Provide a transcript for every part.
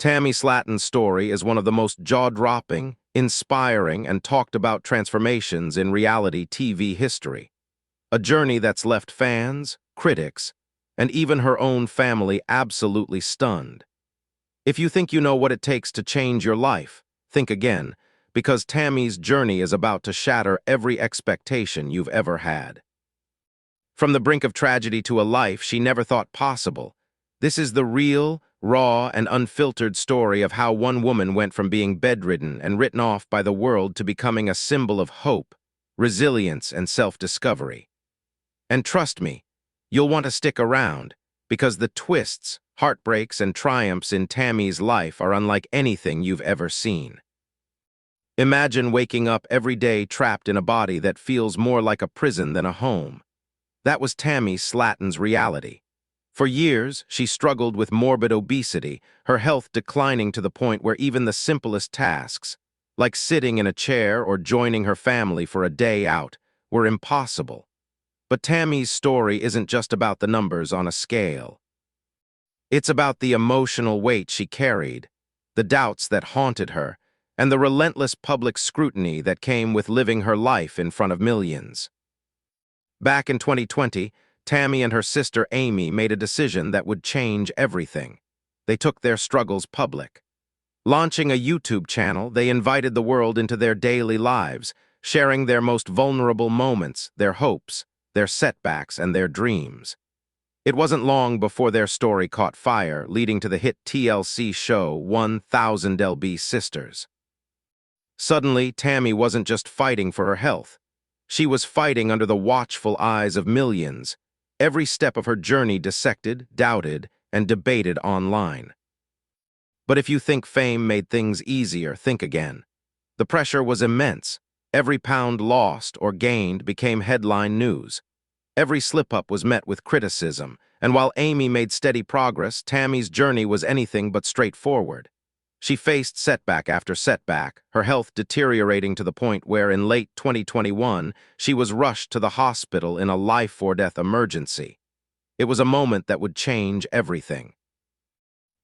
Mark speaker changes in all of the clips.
Speaker 1: Tammy Slaton's story is one of the most jaw-dropping, inspiring, and talked-about transformations in reality TV history. A journey that's left fans, critics, and even her own family absolutely stunned. If you think you know what it takes to change your life, think again, because Tammy's journey is about to shatter every expectation you've ever had. From the brink of tragedy to a life she never thought possible, this is the real, raw, and unfiltered story of how one woman went from being bedridden and written off by the world to becoming a symbol of hope, resilience, and self-discovery. And trust me, you'll want to stick around, because the twists, heartbreaks, and triumphs in Tammy's life are unlike anything you've ever seen. Imagine waking up every day trapped in a body that feels more like a prison than a home. That was Tammy Slaton's reality. For years, she struggled with morbid obesity, her health declining to the point where even the simplest tasks, like sitting in a chair or joining her family for a day out, were impossible. But Tammy's story isn't just about the numbers on a scale. It's about the emotional weight she carried, the doubts that haunted her, and the relentless public scrutiny that came with living her life in front of millions. Back in 2020, Tammy and her sister Amy made a decision that would change everything. They took their struggles public. Launching a YouTube channel, they invited the world into their daily lives, sharing their most vulnerable moments, their hopes, their setbacks, and their dreams. It wasn't long before their story caught fire, leading to the hit TLC show 1000 lb Sisters. Suddenly, Tammy wasn't just fighting for her health. She was fighting under the watchful eyes of millions, every step of her journey dissected, doubted, and debated online. But if you think fame made things easier, think again. The pressure was immense. Every pound lost or gained became headline news. Every slip-up was met with criticism, and while Amy made steady progress, Tammy's journey was anything but straightforward. She faced setback after setback, her health deteriorating to the point where in late 2021, she was rushed to the hospital in a life-or-death emergency. It was a moment that would change everything.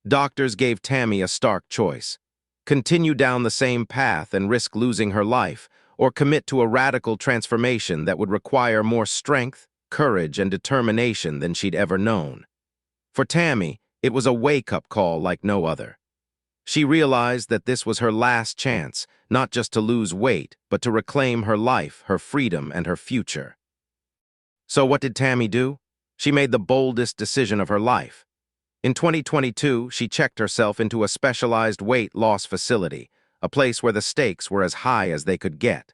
Speaker 1: Doctors gave Tammy a stark choice: continue down the same path and risk losing her life, or commit to a radical transformation that would require more strength, courage, and determination than she'd ever known. For Tammy, it was a wake-up call like no other. She realized that this was her last chance, not just to lose weight, but to reclaim her life, her freedom, and her future. So what did Tammy do? She made the boldest decision of her life. In 2022, she checked herself into a specialized weight loss facility, a place where the stakes were as high as they could get.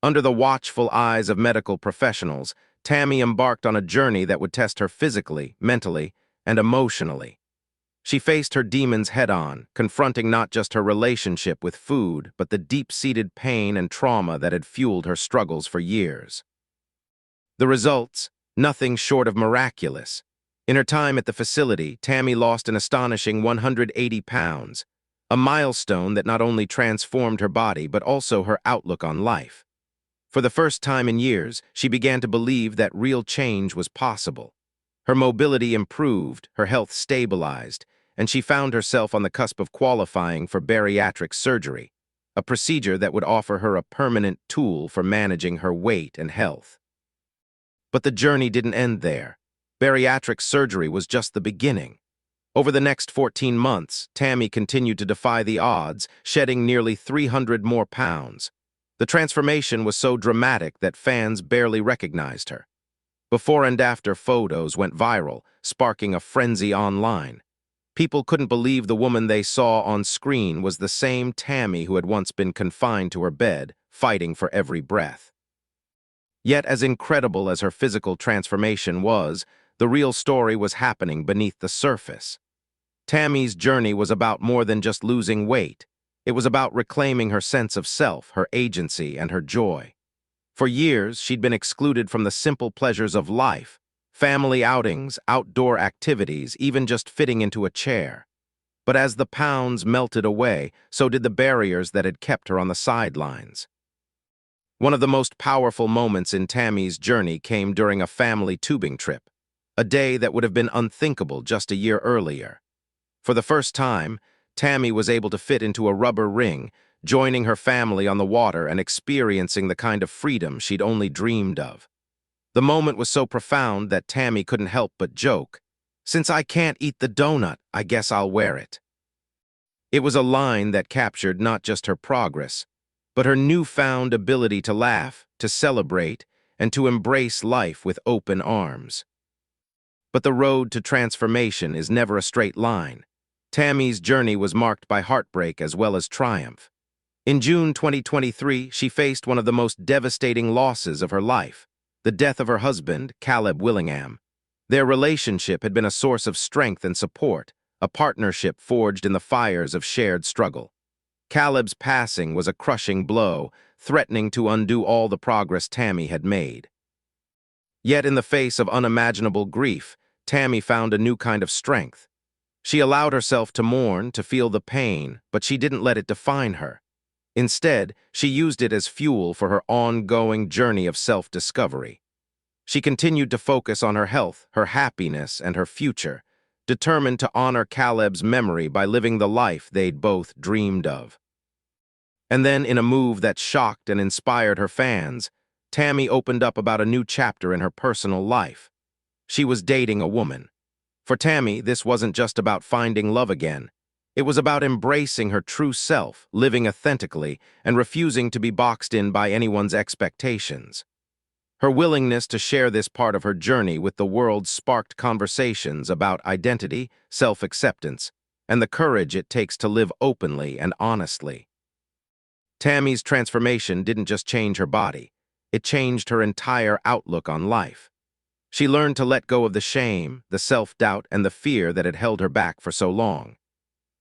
Speaker 1: Under the watchful eyes of medical professionals, Tammy embarked on a journey that would test her physically, mentally, and emotionally. She faced her demons head-on, confronting not just her relationship with food, but the deep-seated pain and trauma that had fueled her struggles for years. The results? Nothing short of miraculous. In her time at the facility, Tammy lost an astonishing 180 pounds, a milestone that not only transformed her body but also her outlook on life. For the first time in years, she began to believe that real change was possible. Her mobility improved, her health stabilized, and she found herself on the cusp of qualifying for bariatric surgery, a procedure that would offer her a permanent tool for managing her weight and health. But the journey didn't end there. Bariatric surgery was just the beginning. Over the next 14 months, Tammy continued to defy the odds, shedding nearly 300 more pounds. The transformation was so dramatic that fans barely recognized her. Before and after photos went viral, sparking a frenzy online. People couldn't believe the woman they saw on screen was the same Tammy who had once been confined to her bed, fighting for every breath. Yet, as incredible as her physical transformation was, the real story was happening beneath the surface. Tammy's journey was about more than just losing weight. It was about reclaiming her sense of self, her agency, and her joy. For years, she'd been excluded from the simple pleasures of life: family outings, outdoor activities, even just fitting into a chair. But as the pounds melted away, so did the barriers that had kept her on the sidelines. One of the most powerful moments in Tammy's journey came during a family tubing trip, a day that would have been unthinkable just a year earlier. For the first time, Tammy was able to fit into a rubber ring, joining her family on the water and experiencing the kind of freedom she'd only dreamed of. The moment was so profound that Tammy couldn't help but joke, "Since I can't eat the donut, I guess I'll wear it." It was a line that captured not just her progress, but her newfound ability to laugh, to celebrate, and to embrace life with open arms. But the road to transformation is never a straight line. Tammy's journey was marked by heartbreak as well as triumph. In June 2023, she faced one of the most devastating losses of her life, the death of her husband, Caleb Willingham. Their relationship had been a source of strength and support, a partnership forged in the fires of shared struggle. Caleb's passing was a crushing blow, threatening to undo all the progress Tammy had made. Yet in the face of unimaginable grief, Tammy found a new kind of strength. She allowed herself to mourn, to feel the pain, but she didn't let it define her. Instead, she used it as fuel for her ongoing journey of self-discovery. She continued to focus on her health, her happiness, and her future, determined to honor Caleb's memory by living the life they'd both dreamed of. And then, in a move that shocked and inspired her fans, Tammy opened up about a new chapter in her personal life. She was dating a woman. For Tammy, this wasn't just about finding love again. It was about embracing her true self, living authentically, and refusing to be boxed in by anyone's expectations. Her willingness to share this part of her journey with the world sparked conversations about identity, self-acceptance, and the courage it takes to live openly and honestly. Tammy's transformation didn't just change her body, it changed her entire outlook on life. She learned to let go of the shame, the self-doubt, and the fear that had held her back for so long.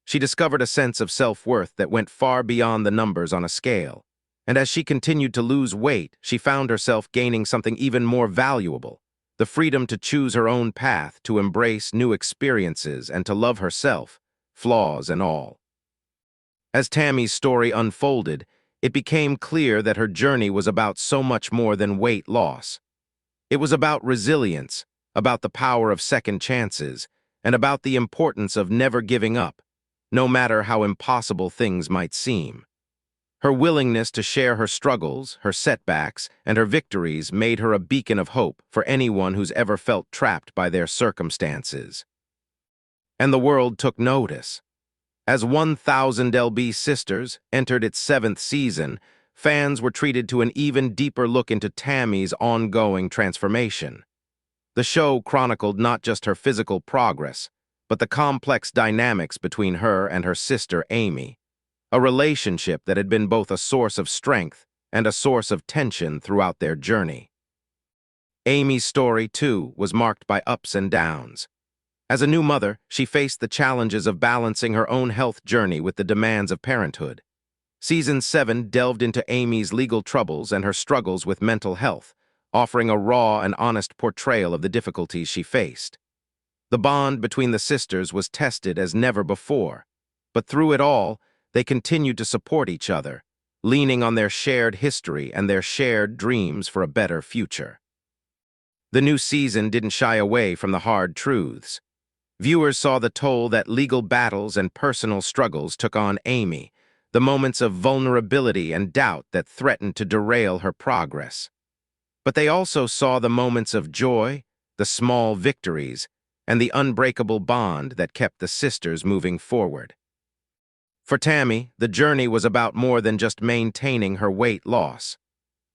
Speaker 1: She discovered a sense of self-worth that went far beyond the numbers on a scale. And as she continued to lose weight, she found herself gaining something even more valuable, the freedom to choose her own path, to embrace new experiences, and to love herself, flaws and all. As Tammy's story unfolded, it became clear that her journey was about so much more than weight loss. It was about resilience, about the power of second chances, and about the importance of never giving up, no matter how impossible things might seem. Her willingness to share her struggles, her setbacks, and her victories made her a beacon of hope for anyone who's ever felt trapped by their circumstances. And the world took notice. As 1000 LB Sisters entered its 7th season, fans were treated to an even deeper look into Tammy's ongoing transformation. The show chronicled not just her physical progress, but the complex dynamics between her and her sister Amy, a relationship that had been both a source of strength and a source of tension throughout their journey. Amy's story, too, was marked by ups and downs. As a new mother, she faced the challenges of balancing her own health journey with the demands of parenthood. Season 7 delved into Amy's legal troubles and her struggles with mental health, offering a raw and honest portrayal of the difficulties she faced. The bond between the sisters was tested as never before, but through it all, they continued to support each other, leaning on their shared history and their shared dreams for a better future. The new season didn't shy away from the hard truths. Viewers saw the toll that legal battles and personal struggles took on Amy, the moments of vulnerability and doubt that threatened to derail her progress. But they also saw the moments of joy, the small victories, and the unbreakable bond that kept the sisters moving forward. For Tammy, the journey was about more than just maintaining her weight loss.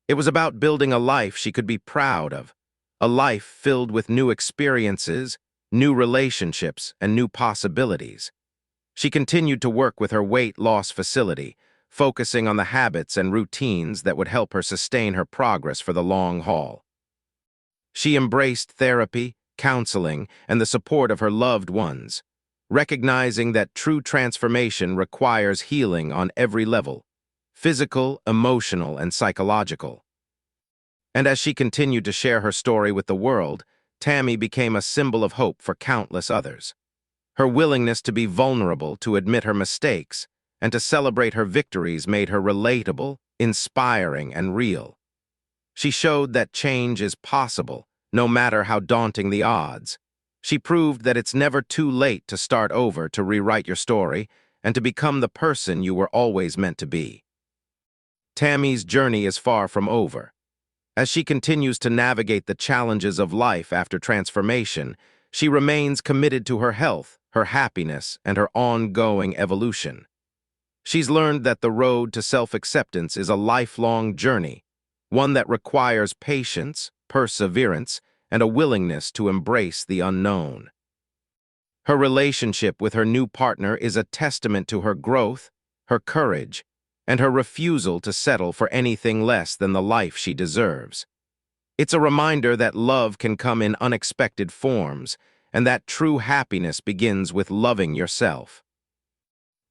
Speaker 1: It was about building a life she could be proud of, a life filled with new experiences, new relationships, and new possibilities. She continued to work with her weight loss facility, focusing on the habits and routines that would help her sustain her progress for the long haul. She embraced therapy, counseling, and the support of her loved ones, recognizing that true transformation requires healing on every level, physical, emotional, and psychological. And as she continued to share her story with the world, Tammy became a symbol of hope for countless others. Her willingness to be vulnerable, to admit her mistakes, and to celebrate her victories made her relatable, inspiring, and real. She showed that change is possible, no matter how daunting the odds. She proved that it's never too late to start over, to rewrite your story, and to become the person you were always meant to be. Tammy's journey is far from over. As she continues to navigate the challenges of life after transformation, she remains committed to her health, her happiness, and her ongoing evolution. She's learned that the road to self-acceptance is a lifelong journey, one that requires patience, perseverance, and a willingness to embrace the unknown. Her relationship with her new partner is a testament to her growth, her courage, and her refusal to settle for anything less than the life she deserves. It's a reminder that love can come in unexpected forms, and that true happiness begins with loving yourself.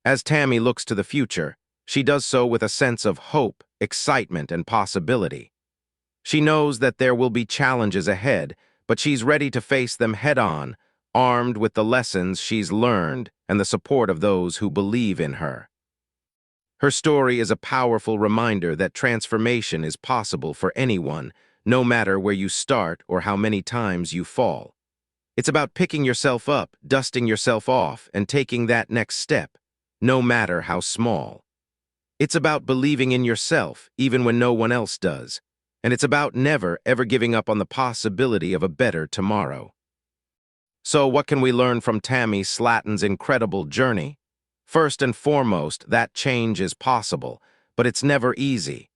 Speaker 1: As Tammy looks to the future, she does so with a sense of hope, excitement, and possibility. She knows that there will be challenges ahead, but she's ready to face them head-on, armed with the lessons she's learned and the support of those who believe in her. Her story is a powerful reminder that transformation is possible for anyone, no matter where you start or how many times you fall. It's about picking yourself up, dusting yourself off, and taking that next step, no matter how small. It's about believing in yourself, even when no one else does. And it's about never, ever giving up on the possibility of a better tomorrow. So what can we learn from Tammy Slaton's incredible journey? First and foremost, that change is possible, but it's never easy.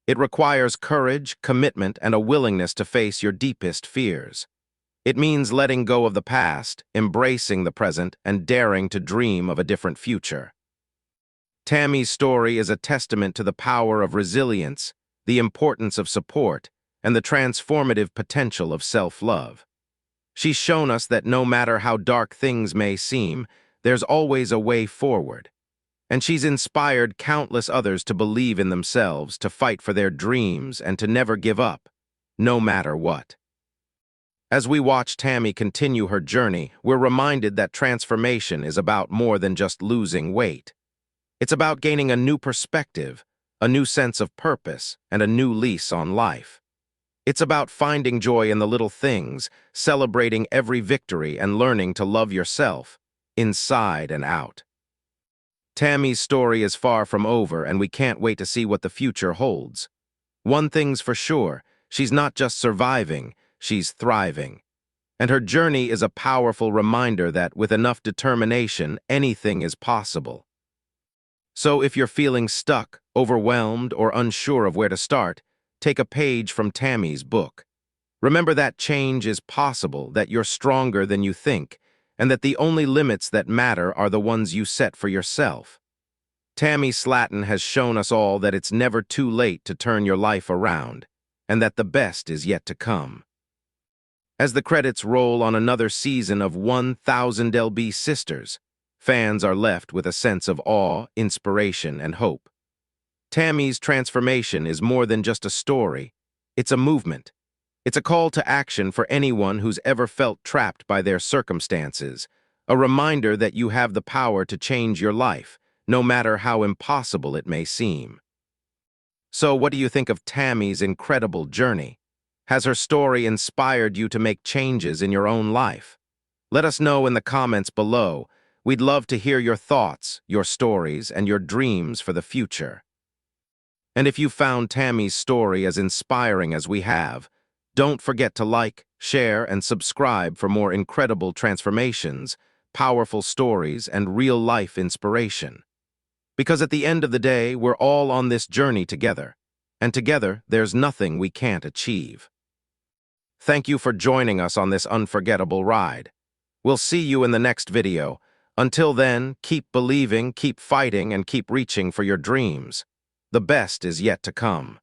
Speaker 1: It requires courage, commitment, and a willingness to face your deepest fears. It means letting go of the past, embracing the present, and daring to dream of a different future. Tammy's story is a testament to the power of resilience, the importance of support, and the transformative potential of self-love. She's shown us that no matter how dark things may seem, there's always a way forward. And she's inspired countless others to believe in themselves, to fight for their dreams, and to never give up, no matter what. As we watch Tammy continue her journey, we're reminded that transformation is about more than just losing weight. It's about gaining a new perspective, a new sense of purpose, and a new lease on life. It's about finding joy in the little things, celebrating every victory, and learning to love yourself, inside and out. Tammy's story is far from over, and we can't wait to see what the future holds. One thing's for sure, she's not just surviving, she's thriving. And her journey is a powerful reminder that with enough determination, anything is possible. So if you're feeling stuck, overwhelmed, or unsure of where to start, take a page from Tammy's book. Remember that change is possible, that you're stronger than you think, and that the only limits that matter are the ones you set for yourself. Tammy Slaton has shown us all that it's never too late to turn your life around, and that the best is yet to come. As the credits roll on another season of 1000 LB Sisters, fans are left with a sense of awe, inspiration, and hope. Tammy's transformation is more than just a story. It's a movement. It's a call to action for anyone who's ever felt trapped by their circumstances, a reminder that you have the power to change your life, no matter how impossible it may seem. So what do you think of Tammy's incredible journey? Has her story inspired you to make changes in your own life? Let us know in the comments below. We'd love to hear your thoughts, your stories, and your dreams for the future. And if you found Tammy's story as inspiring as we have, don't forget to like, share, and subscribe for more incredible transformations, powerful stories, and real-life inspiration. Because at the end of the day, we're all on this journey together, and together, there's nothing we can't achieve. Thank you for joining us on this unforgettable ride. We'll see you in the next video. Until then, keep believing, keep fighting, and keep reaching for your dreams. The best is yet to come.